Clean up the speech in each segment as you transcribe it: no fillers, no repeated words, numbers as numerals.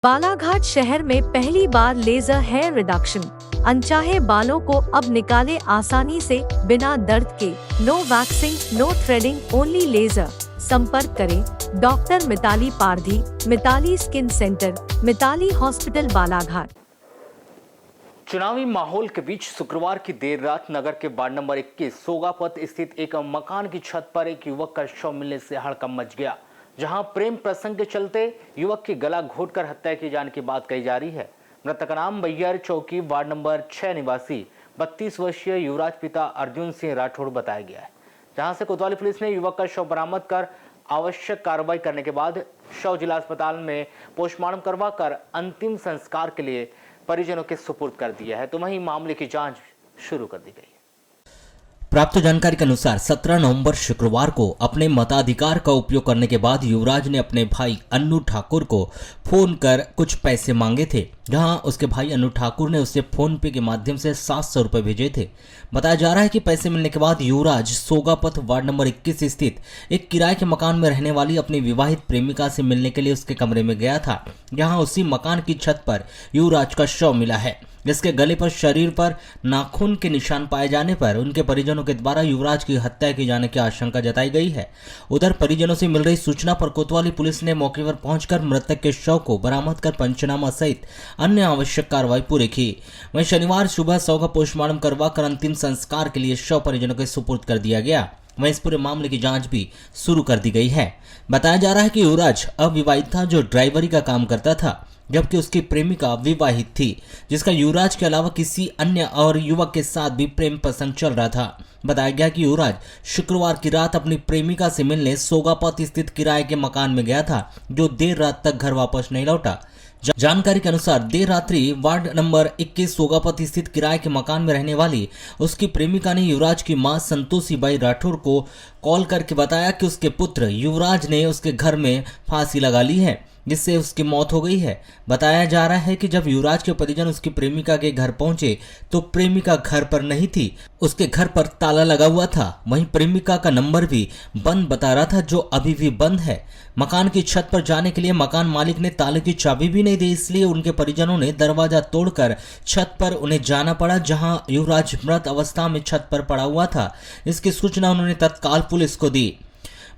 बालाघाट शहर में पहली बार लेजर हेयर रिडक्शन। अनचाहे बालों को अब निकाले आसानी से, बिना दर्द के। No waxing, no threading, only laser. संपर्क करें doctor Mitali Pardhi, Mitali skin centre, Mitali hospital, Balaghat. चुनावी माहौल के बीच शुक्रवार की देर रात नगर के वार्ड नंबर 21 सोगापत स्थित एक मकान की छत पर एक युवक का शव मिलने से हड़कंप मच गया, जहां प्रेम प्रसंग के चलते युवक की गला घोंटकर हत्या किए जाने की बात कही जा रही है। मृतक का नाम बैयर चौकी वार्ड नंबर 6 निवासी 32 वर्षीय युवराज पिता अर्जुन सिंह राठौड़ बताया गया है, जहां से कोतवाली पुलिस ने युवक का शव बरामद कर आवश्यक कार्रवाई करने के बाद शव जिला अस्पताल में पोस्टमार्टम करवाकर अंतिम संस्कार के लिए परिजनों के सुपुर्द कर दिया है। तो वहीं मामले की जांच शुरू कर दी गई है। प्राप्त जानकारी के अनुसार 17 नवंबर शुक्रवार को अपने मताधिकार का उपयोग करने के बाद युवराज ने अपने भाई अन्नू ठाकुर को फोन कर कुछ पैसे मांगे थे, जहां उसके भाई अन्नू ठाकुर ने उसे फोन पे के माध्यम से 700 रुपए भेजे थे। बताया जा रहा है कि पैसे मिलने के बाद युवराज सोगापत वार्ड नंबर 21 स्थित एक किराए के मकान में रहने वाली अपनी विवाहित प्रेमिका से मिलने के लिए उसके कमरे में गया था, जहां उसी मकान की छत पर युवराज का शव मिला है, जिसके गले पर, शरीर पर नाखून के निशान पाए जाने पर उनके परिजनों के द्वारा युवराज की हत्या किए जाने की आशंका जताई गई है। उधर परिजनों से मिल रही सूचना पर कोतवाली पुलिस ने मौके पर पहुंचकर मृतक के शव को बरामद कर पंचनामा सहित अन्य आवश्यक कार्रवाई पूरी की। वहीं शनिवार सुबह शव का पोस्टमार्टम करवाकर अंतिम संस्कार के लिए शव परिजनों के सुपुर्द कर दिया गया। वहीं इस पूरे मामले की जांच भी शुरू कर दी गई है। बताया जा रहा है कि युवराज अविवाहित था, जो ड्राइवरी का काम करता था, जबकि उसकी प्रेमिका विवाहित थी, जिसका युवराज के अलावा किसी अन्य और युवक के साथ भी प्रेम प्रसंग चल रहा था। बताया गया कि युवराज शुक्रवार की रात अपनी प्रेमिका से मिलने सोगापत स्थित किराए के मकान में गया था, जो देर रात तक घर वापस नहीं लौटा। जानकारी के अनुसार देर रात्रि वार्ड नंबर 21 सोगापत स्थित किराए के मकान में रहने वाली उसकी प्रेमिका ने युवराज की मां संतोषी बाई राठौड़ को कॉल करके बताया कि उसके पुत्र युवराज ने उसके घर में फांसी लगा ली है, जिससे उसकी मौत हो गई है। बताया जा रहा है कि जब युवराज के परिजन उसकी प्रेमिका के घर पहुंचे तो प्रेमिका घर पर नहीं थी, उसके घर पर ताला लगा हुआ था। वहीं प्रेमिका का नंबर भी बंद बता रहा था, जो अभी भी बंद है। मकान की छत पर जाने के लिए मकान मालिक ने ताले की चाबी भी नहीं दी, इसलिए उनके परिजनों ने दरवाजा तोड़कर छत पर उन्हें जाना पड़ा, जहां युवराज मृत अवस्था में छत पर पड़ा हुआ था। इसकी सूचना उन्होंने तत्काल पुलिस को दी।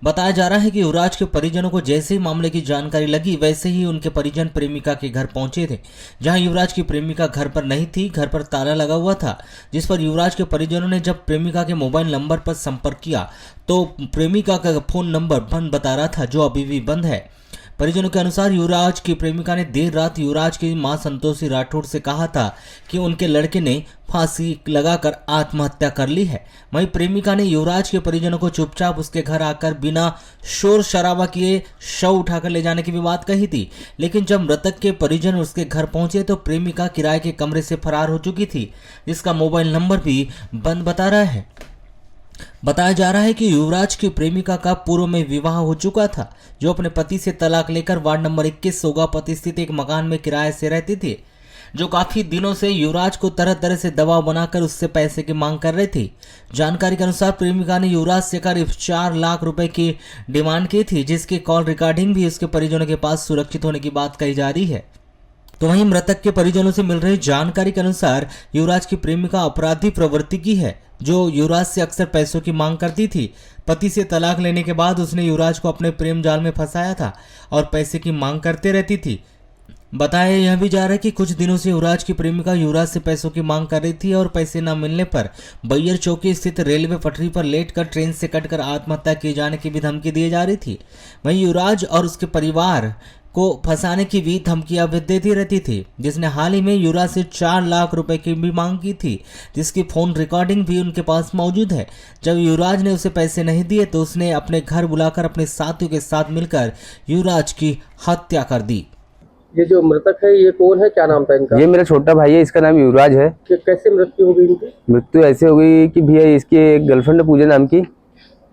बताया जा रहा है कि युवराज के परिजनों को जैसे ही मामले की जानकारी लगी, वैसे ही उनके परिजन प्रेमिका के घर पहुंचे थे, जहां युवराज की प्रेमिका घर पर नहीं थी। घर पर ताला लगा हुआ था, जिस पर युवराज के परिजनों ने जब प्रेमिका के मोबाइल नंबर पर संपर्क किया तो प्रेमिका का फोन नंबर बंद बता रहा था, जो अभी भी बंद है। परिजनों के अनुसार युवराज की प्रेमिका ने देर रात युवराज की मां संतोषी राठौड़ से कहा था कि उनके लड़के ने फांसी लगाकर आत्महत्या कर ली है। वहीं प्रेमिका ने युवराज के परिजनों को चुपचाप उसके घर आकर बिना शोर शराबा किए शव उठाकर ले जाने की भी बात कही थी, लेकिन जब मृतक के परिजन उसके घर पहुंचे तो प्रेमिका किराए के कमरे से फरार हो चुकी थी, जिसका मोबाइल नंबर भी बंद बता रहा है। बताया जा रहा है कि युवराज की प्रेमिका का पूर्व में विवाह हो चुका था, जो अपने पति से तलाक लेकर वार्ड नंबर 21 सोगापत स्थित एक मकान में किराए से रहती थी, जो काफी दिनों से युवराज को तरह तरह से दबाव बनाकर उससे पैसे की मांग कर रही थी। जानकारी के अनुसार प्रेमिका ने युवराज से करीब 4 लाख रुपए की डिमांड की थी, जिसकी कॉल रिकॉर्डिंग भी उसके परिजनों के पास सुरक्षित होने की बात कही जा रही है। तो वहीं मृतक के परिजनों से मिल रही जानकारी के अनुसार युवराज की प्रेमिका अपराधी प्रवृत्ति की है, जो युवराज से अक्सर पैसों की मांग करती थी। पति से तलाक लेने के बाद उसने युवराज को अपने प्रेम जाल में फंसाया था और पैसे की मांग करते रहती थी। बताया यह भी जा रहा है कि कुछ दिनों से युवराज की प्रेमिका युवराज से पैसों की मांग कर रही थी और पैसे न मिलने पर बैयर चौकी स्थित रेलवे पटरी पर लेटकर ट्रेन से कटकर आत्महत्या किए जाने की भी धमकी दी जा रही थी। वहीं युवराज और उसके परिवार को फंसाने की भी धमकियां देती रहती थी, जिसने हाल ही में युवराज से 4 लाख रुपए की भी मांग की थी, जिसकी फोन रिकॉर्डिंग भी उनके पास मौजूद है। जब युवराज ने उसे पैसे नहीं दिए तो उसने अपने घर बुलाकर अपने साथियों के साथ मिलकर युवराज की हत्या कर दी। ये जो मृतक है, ये कौन है, क्या नाम था इनका? ये मेरा छोटा भाई है, इसका नाम युवराज है। कैसे मृत्यु हो गई इनकी? मृत्यु ऐसे हो गई कि भैया इसकी एक गर्लफ्रेंड है पूजा नाम की,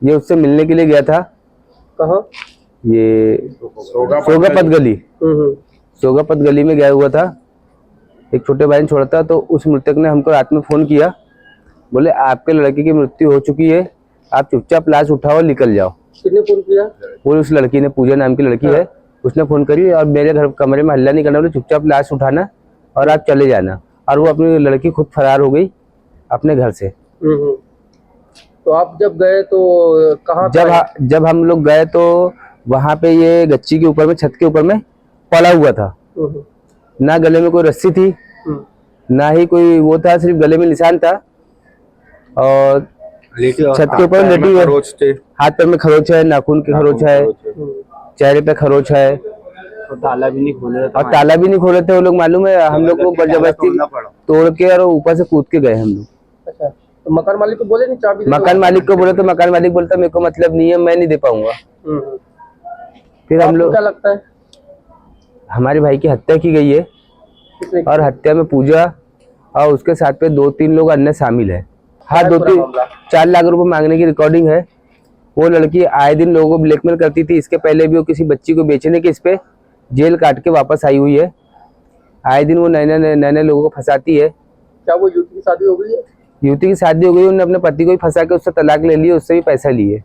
ये उससे मिलने के लिए गया था। कहाँ? ये सोगापत गली, सोगापत गली में गया हुआ था। एक छोटे भाई ने छोड़ा था, तो उस मृतक ने हमको रात में फोन किया, बोले आपके लड़के की मृत्यु हो चुकी है, आप चुपचाप लाश उठाओ निकल जाओ। किसने फोन किया? वो उस लड़की ने, पूजा नाम की लड़की है, उसने फोन करी और मेरे घर कमरे में हल्ला नहीं करना, बोले चुपचाप लाश उठाना और आप चले जाना। और वो अपनी लड़की खुद फरार हो गई अपने घर से। तो आप जब गए तो कहाँ जब हम लोग गए तो वहां पे ये गच्ची के ऊपर में, छत के ऊपर में पड़ा हुआ था। ना गले में कोई रस्सी थी, ना ही कोई वो था, सिर्फ गले में निशान था और छत के ऊपर लेटी हुई, हाथ पैर में खरोच है, नाखून के खरोच है, चेहरे पे खरोच है और ताला भी नहीं खोले थे वो लोग। मालूम है, हम लोग को जबरदस्ती तोड़ के और ऊपर से कूद के गए हम लोग। अच्छा, तो मकान मालिक को बोले नहीं चाबी? मकान मालिक को बोले तो मकान मालिक बोलता मेरे को मतलब नहीं है, मैं नहीं दे पाऊंगा। फिर हम लोग, क्या लगता है? हमारे भाई की हत्या की गई है और हत्या में पूजा और उसके साथ पे 2-3 लोग अन्य शामिल है। हाँ, 4 लाख रुपए मांगने की रिकॉर्डिंग है। वो लड़की आए दिन लोगों को ब्लैकमेल करती थी। इसके पहले भी वो किसी बच्ची को बेचने के इस पे जेल काट के वापस आई हुई है। आए दिन वो नए लोगों को फंसाती है। क्या वो युवती की शादी हो गई है? युवती की शादी हो गई, उन्होंने अपने पति को ही फंसा के उससे तलाक ले लिया, उससे भी पैसा लिए।